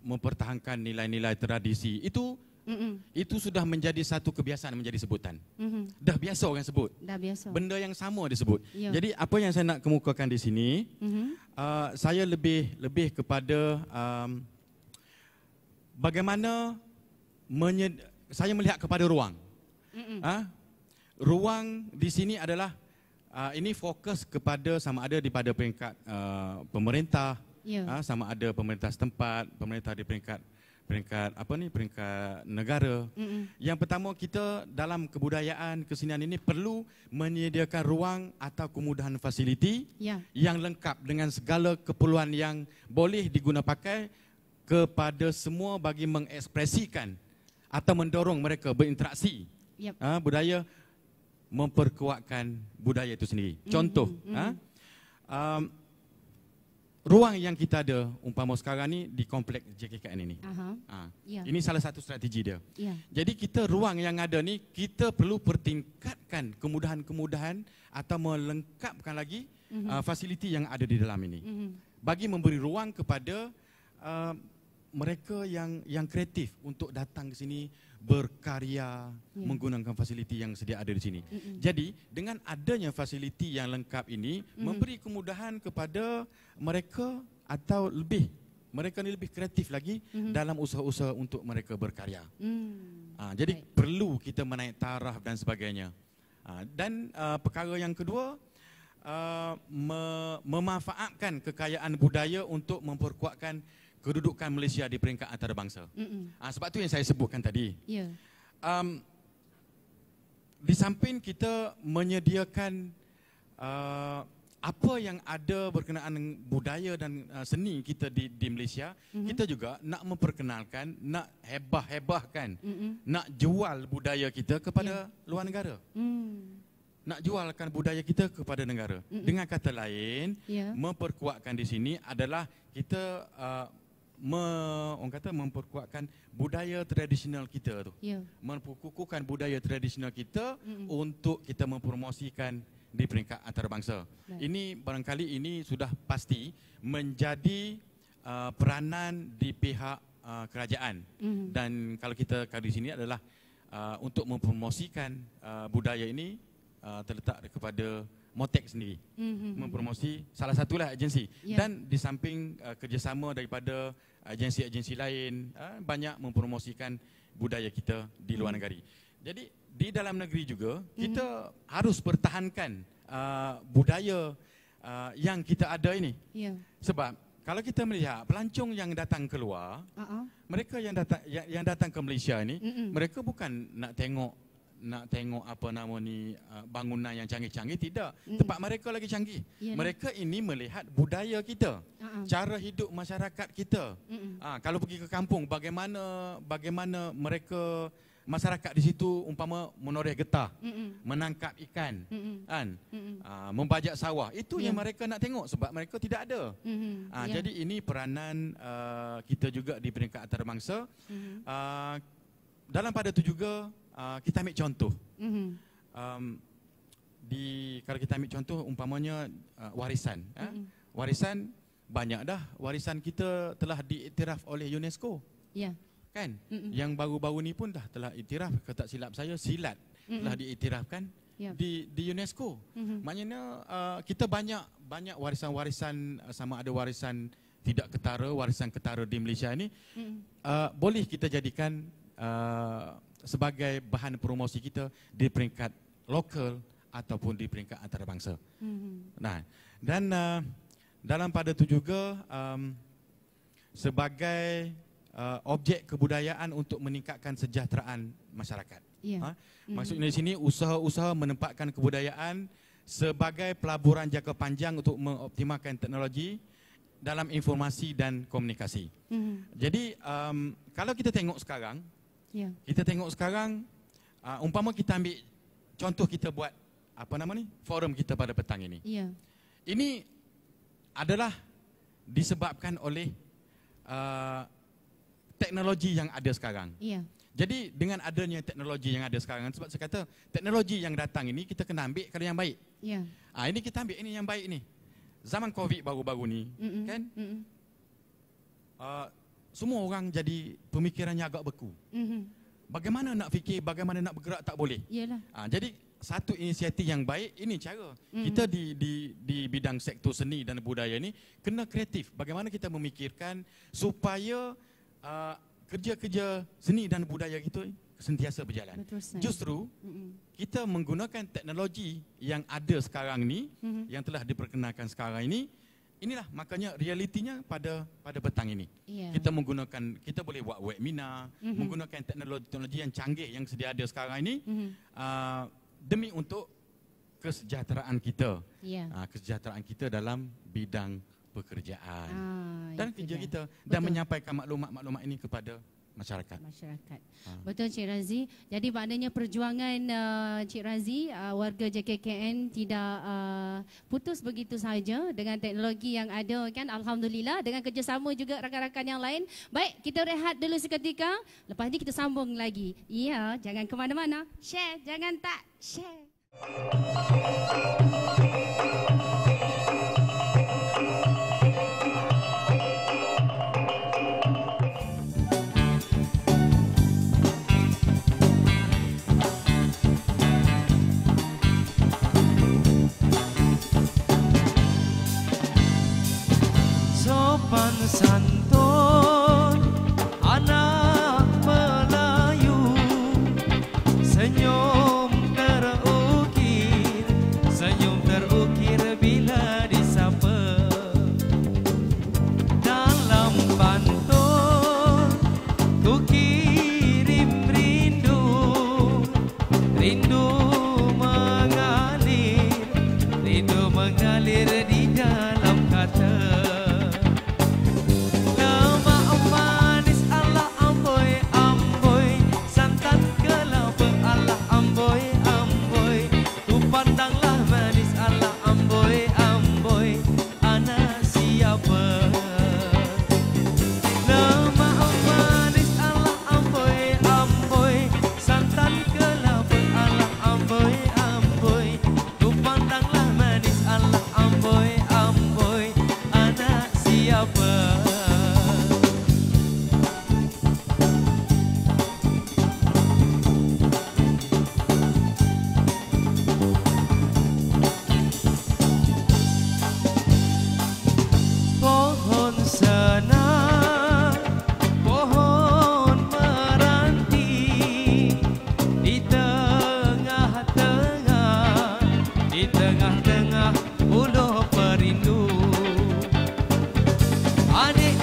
mempertahankan nilai-nilai tradisi. Itu sudah menjadi satu kebiasaan menjadi sebutan. Dah biasa orang sebut. Benda yang sama disebut. Jadi apa yang saya nak kemukakan di sini, saya lebih kepada bagaimana saya melihat kepada ruang. Ruang di sini adalah ini fokus kepada sama ada daripada peringkat pemerintah, sama ada pemerintah setempat, pemerintah di peringkat negara. Yang pertama, kita dalam kebudayaan kesenian ini perlu menyediakan ruang atau kemudahan fasiliti yang lengkap dengan segala keperluan yang boleh diguna pakai kepada semua bagi mengekspresikan atau mendorong mereka berinteraksi. Budaya, memperkuatkan budaya itu sendiri. Contoh, ruang yang kita ada umpama sekarang ni di kompleks JKKN ini. Ini salah satu strategi dia. Jadi kita ruang yang ada ni kita perlu pertingkatkan kemudahan-kemudahan atau melengkapkan lagi fasiliti yang ada di dalam ini. Bagi memberi ruang kepada mereka yang kreatif untuk datang ke sini berkarya menggunakan fasiliti yang sedia ada di sini. Jadi dengan adanya fasiliti yang lengkap ini memberi kemudahan kepada mereka atau mereka ni lebih kreatif lagi dalam usaha-usaha untuk mereka berkarya. Jadi perlu kita menaik taraf dan sebagainya. Dan perkara yang kedua, memanfaatkan kekayaan budaya untuk memperkuatkan kedudukan Malaysia di peringkat antarabangsa. Sebab tu yang saya sebutkan tadi. Ya. Di samping kita menyediakan apa yang ada berkenaan dengan budaya dan seni kita di Malaysia, kita juga nak memperkenalkan, nak hebah-hebahkan, nak jual budaya kita kepada luar negara. Nak jualkan budaya kita kepada negara. Dengan kata lain, memperkuatkan di sini adalah kita orang kata memperkuatkan budaya tradisional kita tu. Memperkukuhkan budaya tradisional kita untuk kita mempromosikan di peringkat antarabangsa. Ini barangkali ini sudah pasti menjadi peranan di pihak kerajaan. Dan kalau kita di sini adalah untuk mempromosikan budaya ini terletak kepada Motek sendiri. Mempromosi salah satulah agensi. Dan di samping kerjasama daripada agensi-agensi lain, banyak mempromosikan budaya kita di luar negeri. Jadi di dalam negeri juga kita harus pertahankan budaya yang kita ada ini. Sebab kalau kita melihat pelancong yang datang keluar, mereka yang datang ke Malaysia ini, mereka bukan nak tengok apa nama ni bangunan yang canggih-canggih, tidak. Tempat mereka lagi canggih. Mereka ini melihat budaya kita, cara hidup masyarakat kita. Kalau pergi ke kampung, bagaimana mereka masyarakat di situ umpama menoreh getah, menangkap ikan, membajak sawah. Itu yang mereka nak tengok sebab mereka tidak ada. Jadi ini peranan kita juga di peringkat antarabangsa. Dalam pada itu juga kita ambil contoh. Kalau kita ambil contoh umpamanya warisan. Warisan banyak dah. Warisan kita telah diiktiraf oleh UNESCO. Kan? Yang baru-baru ni pun dah telah iktiraf, kalau tak silap saya silat telah diiktirafkan di UNESCO. Maknanya kita banyak warisan-warisan, sama ada warisan tidak ketara, warisan ketara di Malaysia ni boleh kita jadikan sebagai bahan promosi kita di peringkat lokal ataupun di peringkat antarabangsa. Nah, dan dalam pada itu juga sebagai objek kebudayaan untuk meningkatkan sejahteraan masyarakat. Maksudnya di sini usaha-usaha menempatkan kebudayaan sebagai pelaburan jangka panjang untuk mengoptimalkan teknologi dalam informasi dan komunikasi. Jadi kalau kita tengok sekarang, umpama kita ambil contoh, kita buat forum kita pada petang ini. Ini adalah disebabkan oleh teknologi yang ada sekarang. Jadi dengan adanya teknologi yang ada sekarang, sebab saya kata teknologi yang datang ini kita kena ambil kalau yang baik. Ini kita ambil ini yang baik ni. Zaman Covid baru-baru ni, kan? Semua orang jadi pemikirannya agak beku. Bagaimana nak fikir, bagaimana nak bergerak tak boleh. Jadi satu inisiatif yang baik, ini cara. Kita di bidang sektor seni dan budaya ini kena kreatif. Bagaimana kita memikirkan supaya kerja-kerja seni dan budaya kita sentiasa berjalan. Justru kita menggunakan teknologi yang ada sekarang ni, yang telah diperkenalkan sekarang ini, inilah makanya realitinya pada petang ini. Kita boleh buat webinar, menggunakan teknologi yang canggih yang sedia ada sekarang ini, demi untuk kesejahteraan kita. Kesejahteraan kita dalam bidang pekerjaan dan kerja kita, dan menyampaikan maklumat-maklumat ini kepada masyarakat. Betul Cik Razi. Jadi maknanya perjuangan Cik Razi, warga JKKN tidak putus begitu saja dengan teknologi yang ada, kan? Alhamdulillah, dengan kerjasama juga rakan-rakan yang lain. Baik, kita rehat dulu seketika. Lepas ni kita sambung lagi. Ya, jangan ke mana-mana. Share, jangan tak share. Sopan santun anak Melayu, senyum terukir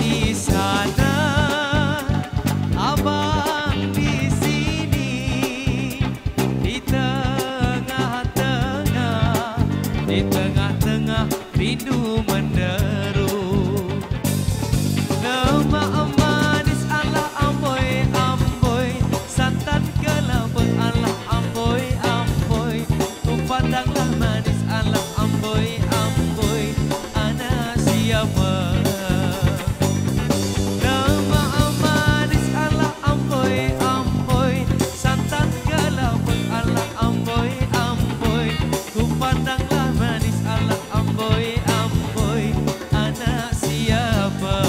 di sana, abang di sini, di tengah-tengah, di tengah-tengah rindu menderu. Lemak manis ala amboi amboi, santan kelapa ala amboi amboi, pandanglah manis ala amboi amboi, ana siapa? Lemak manis ala amboi amboi, santan kelapa ala amboi amboi, pandanglah manis ala amboi amboi, ana siapa?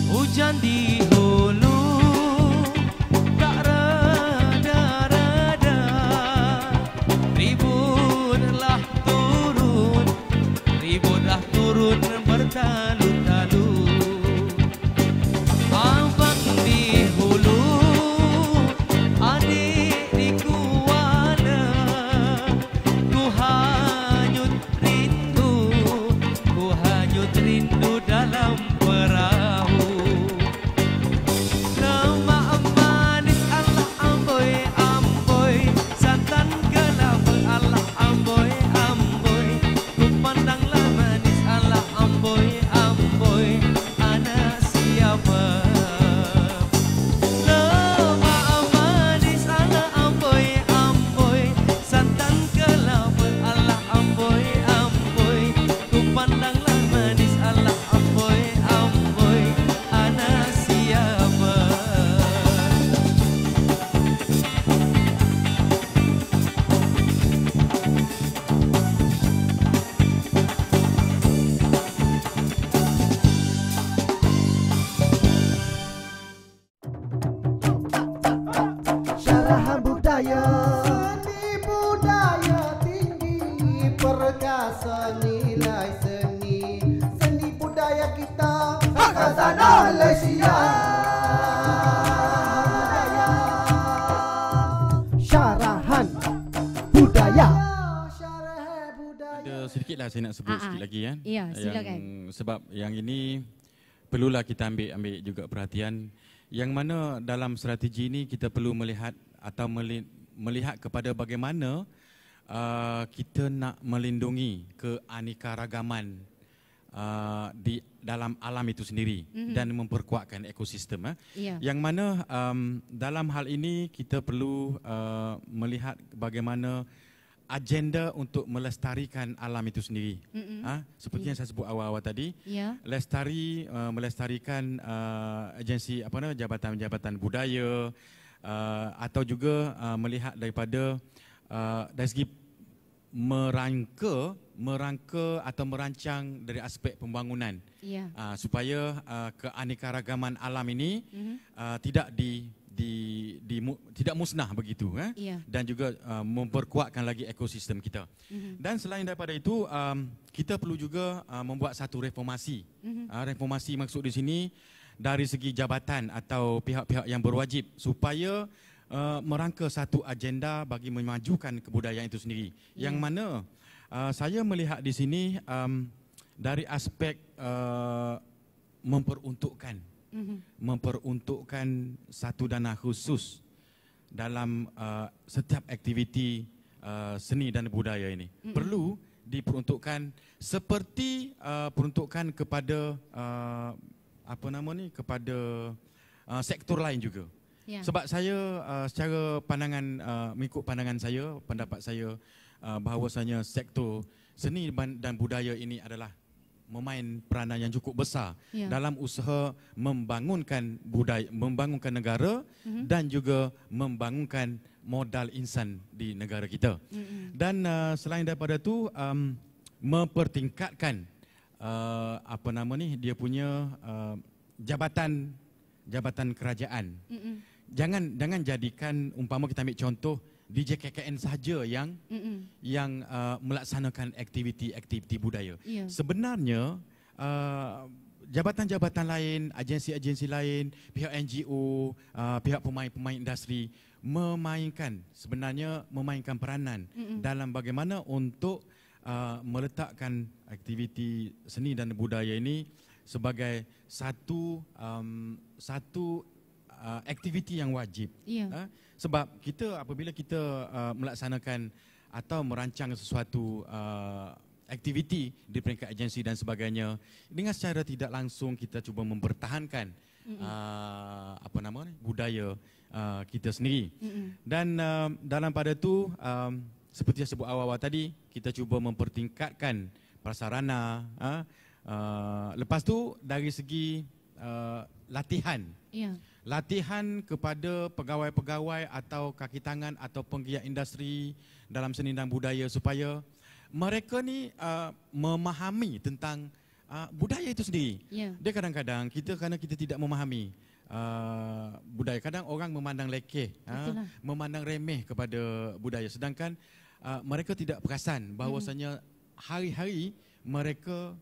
Hujan di hulu tak reda-reda, ributlah turun bertalu-talu. Abang di hulu, adik di kuala, ku hanyut rindu dalam perahu. Lemak manis ala amboi amboi, santan kelapa ala amboi amboi, ku pandanglah manis ala amboi amboi, ana siapa? Lemak manis ala amboi amboi, santan kelapa ala amboi amboi, ku pandanglah manis ala amboi amboi, ana siapa? Syarahan budaya, seni budaya tinggi, perkasa nilai seni, seni budaya kita, khazanah Malaysia. Syarahan budaya. Syarahan budaya. Ada sedikitlah saya nak sebut sikit lagi ya. Ya, silakan. Sebab yang ini perlulah kita ambil juga perhatian. Yang mana dalam strategi ini kita perlu melihat atau melihat kepada bagaimana kita nak melindungi keanekaragaman di dalam alam itu sendiri dan memperkuatkan ekosistem. Ya. Yang mana dalam hal ini kita perlu melihat bagaimana agenda untuk melestarikan alam itu sendiri. Seperti yang saya sebut awal-awal tadi, Ya. melestarikan agensi jabatan-jabatan budaya atau juga melihat daripada dari segi merangka atau merancang dari aspek pembangunan, Ya. supaya keanekaragaman alam ini tidak tidak musnah begitu, Ya. dan juga memperkuatkan lagi ekosistem kita. Dan selain daripada itu, kita perlu juga membuat satu reformasi. Reformasi maksud di sini dari segi jabatan atau pihak-pihak yang berwajib supaya merangka satu agenda bagi memajukan kebudayaan itu sendiri. Yang mana saya melihat di sini dari aspek memperuntukkan satu dana khusus dalam setiap aktiviti seni dan budaya ini. Perlu diperuntukkan seperti peruntukan kepada kepada sektor lain juga. Ya. Sebab saya secara pandangan, mengikut pandangan saya, pendapat saya, bahawasanya sektor seni dan budaya ini adalah memain peranan yang cukup besar dalam usaha membangunkan budaya, membangunkan negara dan juga membangunkan modal insan di negara kita. Dan selain daripada itu, mempertingkatkan dia punya jabatan kerajaan. Jangan jadikan, umpama kita ambil contoh DJ KKN saja yang melaksanakan aktiviti budaya. Ya. Sebenarnya jabatan-jabatan lain, agensi-agensi lain, pihak NGO, pihak pemain-pemain industri sebenarnya memainkan peranan dalam bagaimana untuk meletakkan aktiviti seni dan budaya ini sebagai satu aktiviti yang wajib. Sebab kita apabila kita melaksanakan atau merancang sesuatu aktiviti di peringkat agensi dan sebagainya, dengan secara tidak langsung kita cuba mempertahankan budaya kita sendiri. Dan dalam pada itu seperti yang sebut awal-awal tadi, kita cuba mempertingkatkan prasarana. Lepas tu dari segi latihan. Latihan kepada pegawai-pegawai atau kaki tangan atau penggiat industri dalam seni dan budaya supaya mereka ni memahami tentang budaya itu sendiri. Dia kadang-kadang kerana kita tidak memahami budaya, kadang orang memandang lekeh, memandang remeh kepada budaya, sedangkan mereka tidak perasan bahawasanya hari-hari mereka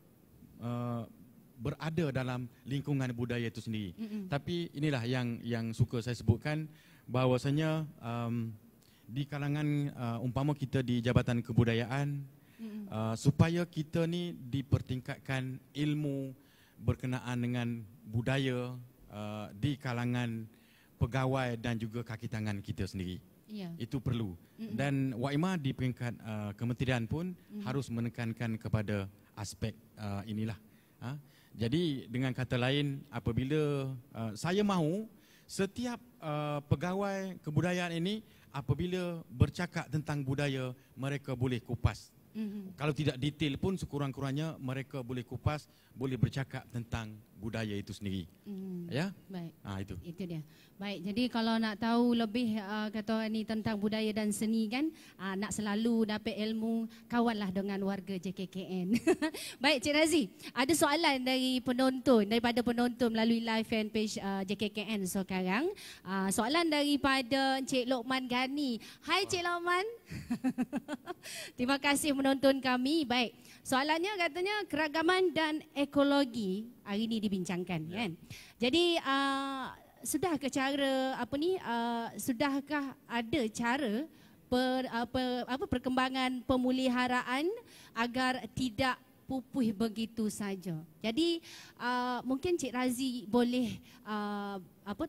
berada dalam lingkungan budaya itu sendiri. Tapi inilah yang suka saya sebutkan, bahawasanya di kalangan umpama kita di Jabatan Kebudayaan, supaya kita ni dipertingkatkan ilmu berkenaan dengan budaya di kalangan pegawai dan juga kaki tangan kita sendiri. Itu perlu. Dan Waimah di peringkat kementerian pun harus menekankan kepada aspek inilah. Jadi dengan kata lain, apabila saya mahu setiap pegawai kebudayaan ini apabila bercakap tentang budaya, mereka boleh kupas. Kalau tidak detail pun sekurang-kurangnya mereka boleh kupas, boleh bercakap tentang budaya itu sendiri. Ya? Baik. Itu. Itu dia. Baik, jadi kalau nak tahu lebih kata orang ni tentang budaya dan seni kan, nak selalu dapat ilmu, kawanlah dengan warga JKKN. Baik, Cik Razi, ada soalan dari penonton, daripada penonton melalui live fanpage JKKN sekarang. Soalan daripada Cik Lokman Gani. Hai Cik Lokman. Terima kasih menonton kami. Baik, soalannya katanya keragaman dan ekologi hari ini dibincangkan, kan? Jadi sudahkah sudahkah ada cara perkembangan pemeliharaan agar tidak pupus begitu saja? Jadi mungkin Cik Razi boleh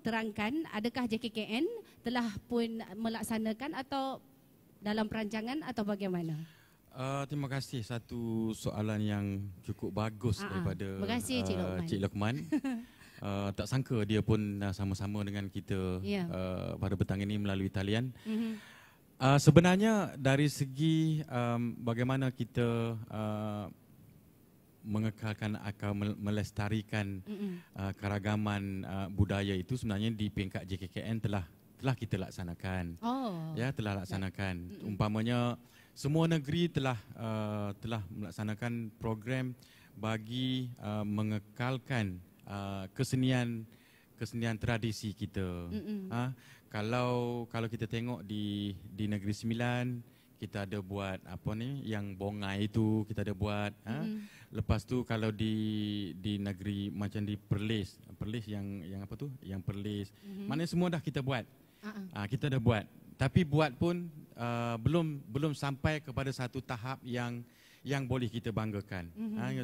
terangkan, adakah JKKN telah pun melaksanakan atau dalam perancangan atau bagaimana? Terima kasih, satu soalan yang cukup bagus daripada Cik Lokman. Tak sangka dia pun sama-sama dengan kita pada petang ini melalui talian. Sebenarnya dari segi bagaimana kita mengekalkan atau melestarikan keragaman budaya itu, sebenarnya di peringkat JKKN telah kita laksanakan. Ya, telah laksanakan. Umpamanya semua negeri telah melaksanakan program bagi mengekalkan kesenian tradisi kita. Kalau kita tengok di Negeri Sembilan, kita ada buat yang bongai itu kita ada buat. Lepas tu kalau di negeri macam di Perlis yang Perlis. Mana semua dah kita buat. Kita dah buat. Tapi buat pun belum sampai kepada satu tahap yang boleh kita banggakan.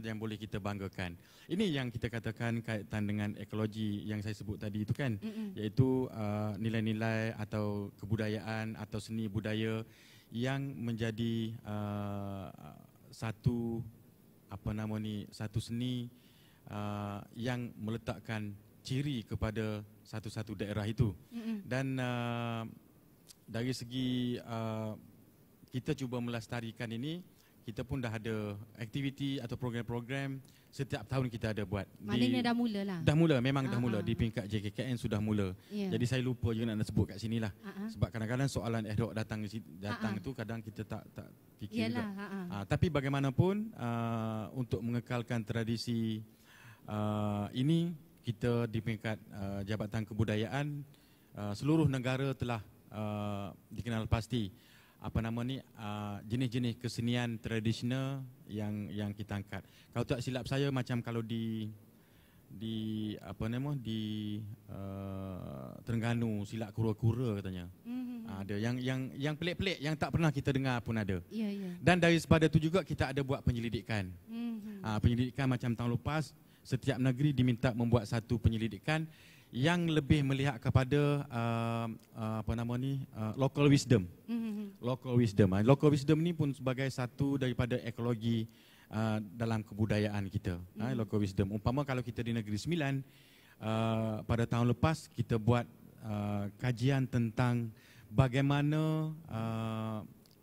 Yang boleh kita banggakan. Ini yang kita katakan kaitan dengan ekologi yang saya sebut tadi itu kan, iaitu nilai-nilai atau kebudayaan atau seni budaya yang menjadi satu satu seni yang meletakkan ciri kepada satu-satu daerah itu. Dan dari segi kita cuba melestarikan ini, kita pun dah ada aktiviti atau program-program setiap tahun kita ada buat. Maknanya dah mula lah. Dah mula, memang dah mula. Di peringkat JKKN sudah mula. Jadi saya lupa juga nak sebut kat sini lah. Sebab kadang-kadang soalan ad hoc datang tu kadang kita tak fikir juga. Tapi bagaimanapun untuk mengekalkan tradisi ini, kita di peringkat Jabatan Kebudayaan seluruh negara telah dikenal pasti jenis-jenis kesenian tradisional yang kita angkat. Kalau tak silap saya, macam kalau di apa nama di Terengganu, silat kura-kura katanya. Ada yang pelik-pelik yang tak pernah kita dengar pun ada. Ya, ya. Dan dari daripada itu juga kita ada buat penyelidikan. Penyelidikan macam tahun lepas, setiap negeri diminta membuat satu penyelidikan yang lebih melihat kepada apa nama ni local wisdom. Local wisdom. Local wisdom ni pun sebagai satu daripada ekologi dalam kebudayaan kita. Local wisdom. Umpama kalau kita di Negeri Sembilan, pada tahun lepas kita buat kajian tentang bagaimana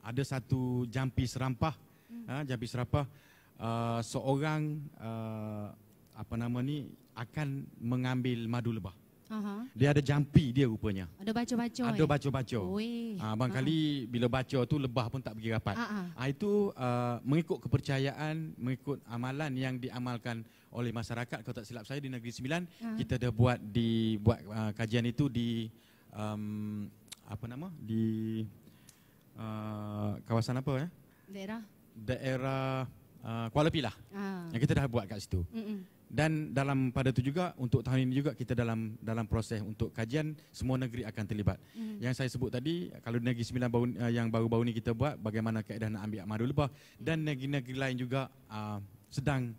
ada satu jampi serampah, jampi serampah seorang apa nama ni akan mengambil madu lebah. Dia ada jampi dia rupanya. Ada baca-baca. Ada baca-baca. Barangkali bila baca tu lebah pun tak pergi rapat. Itu mengikut kepercayaan, mengikut amalan yang diamalkan oleh masyarakat. Kalau tak silap saya di Negeri Sembilan, kita dah buat kajian itu di apa nama? Di kawasan apa ya? Daerah Kuala Pilah. Yang kita dah buat kat situ. Dan pada itu juga untuk tahun ini juga kita dalam proses untuk kajian, semua negeri akan terlibat. Yang saya sebut tadi, kalau di Negeri Sembilan yang baru-baru ni kita buat bagaimana kaedah nak ambil madu lebah, dan negeri-negeri lain juga sedang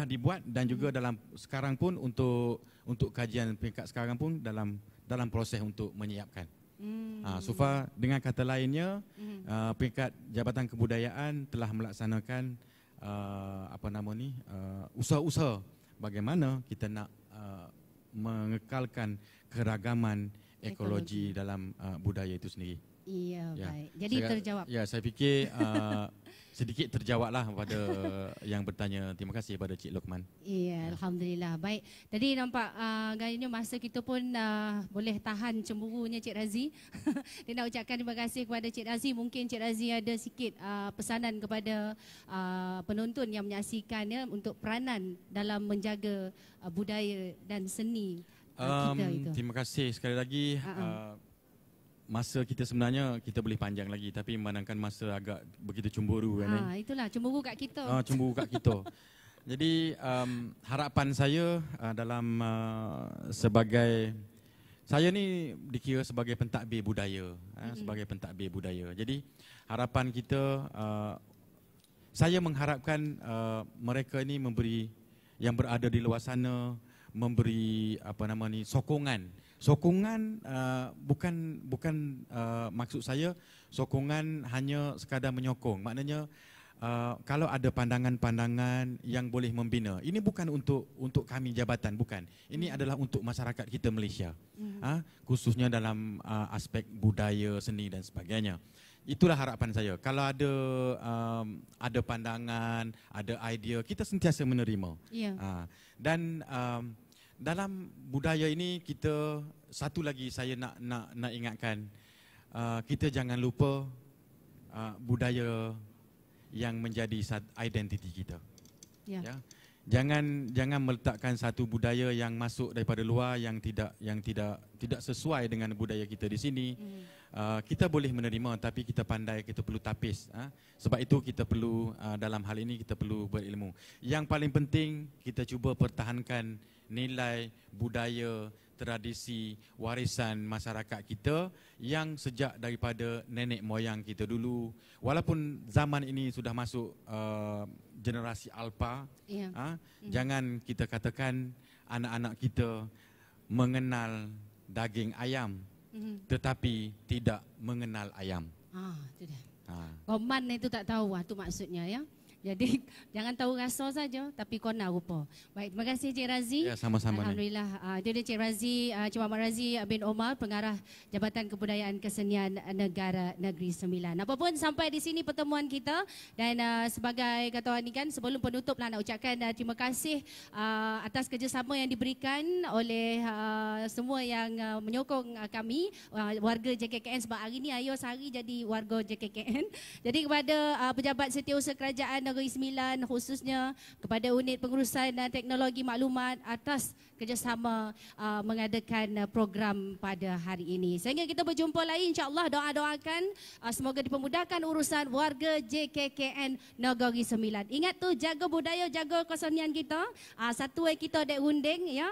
dibuat, dan juga dalam sekarang pun untuk kajian peringkat sekarang pun dalam proses untuk menyiapkan. So far, dengan kata lainnya, peringkat Jabatan Kebudayaan telah melaksanakan apa nama ni usaha-usaha bagaimana kita nak mengekalkan keragaman ekologi dalam budaya itu sendiri. Iya, baik. Jadi terjawab. Ya, saya fikir sedikit terjawablah kepada yang bertanya. Terima kasih kepada Cik Lokman. Iya, alhamdulillah. Baik. Tadi nampak gayanya masa kita pun boleh tahan cemburunya Cik Razi. Dia nak ucapkan terima kasih kepada Cik Razi. Mungkin Cik Razi ada sikit pesanan kepada penonton yang menyaksikan ya untuk peranan dalam menjaga budaya dan seni kita itu. Terima kasih sekali lagi. Masa kita sebenarnya kita boleh panjang lagi, tapi memandangkan masa agak begitu cemburu kan. Itulah cemburu kat kita. Cemburu kat kita. Jadi harapan saya dalam sebagai saya ni dikira sebagai pentadbir budaya, sebagai pentadbir budaya. Jadi harapan kita, saya mengharapkan mereka ni memberi, yang berada di luar sana, memberi apa nama ni sokongan. Sokongan bukan maksud saya sokongan hanya sekadar menyokong. Maknanya kalau ada pandangan-pandangan yang boleh membina. Ini bukan untuk kami jabatan, bukan. Ini adalah untuk masyarakat kita Malaysia. Khususnya dalam aspek budaya, seni dan sebagainya. Itulah harapan saya. Kalau ada pandangan, ada idea, kita sentiasa menerima. Dan dalam budaya ini kita satu lagi saya nak ingatkan, kita jangan lupa budaya yang menjadi identiti kita. Ya. Jangan meletakkan satu budaya yang masuk daripada luar yang tidak sesuai dengan budaya kita di sini. Kita boleh menerima, tapi kita pandai, kita perlu tapis. Sebab itu kita perlu dalam hal ini kita perlu berilmu. Yang paling penting kita cuba pertahankan nilai budaya, tradisi, warisan masyarakat kita yang sejak daripada nenek moyang kita dulu. Walaupun zaman ini sudah masuk generasi alpha, jangan kita katakan anak-anak kita mengenal daging ayam, tetapi tidak mengenal ayam. Itu dah. Koman itu tak tahu, itu maksudnya ya. Jadi jangan tahu rasa saja, tapi kona rupa. Baik, terima kasih Cik Razi. Ya, sama-sama. Alhamdulillah. Itu dia Cik Razi, Cik Muhammad Razi bin Omar, Pengarah Jabatan Kebudayaan Kesenian Negara Negeri Sembilan. Apapun sampai di sini pertemuan kita, dan sebagai kata orang ni kan, sebelum penutup lah nak ucapkan terima kasih atas kerjasama yang diberikan oleh semua yang menyokong kami, warga JKKN, sebab hari ni Ayo sehari jadi warga JKKN. Jadi kepada Pejabat Setiausaha Kerajaan Negeri Sembilan, khususnya kepada unit pengurusan teknologi maklumat atas kerjasama mengadakan program pada hari ini. Sehingga kita berjumpa lagi, insya-Allah doa-doakan semoga dipermudahkan urusan warga JKKN Negeri Sembilan. Ingat tu, jaga budaya, jaga kesenian kita. Satu kita dek unding ya.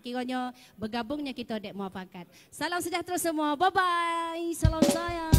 Kiranya bergabungnya kita dek muafakat. Salam sejahtera semua. Bye bye. Salam sayang.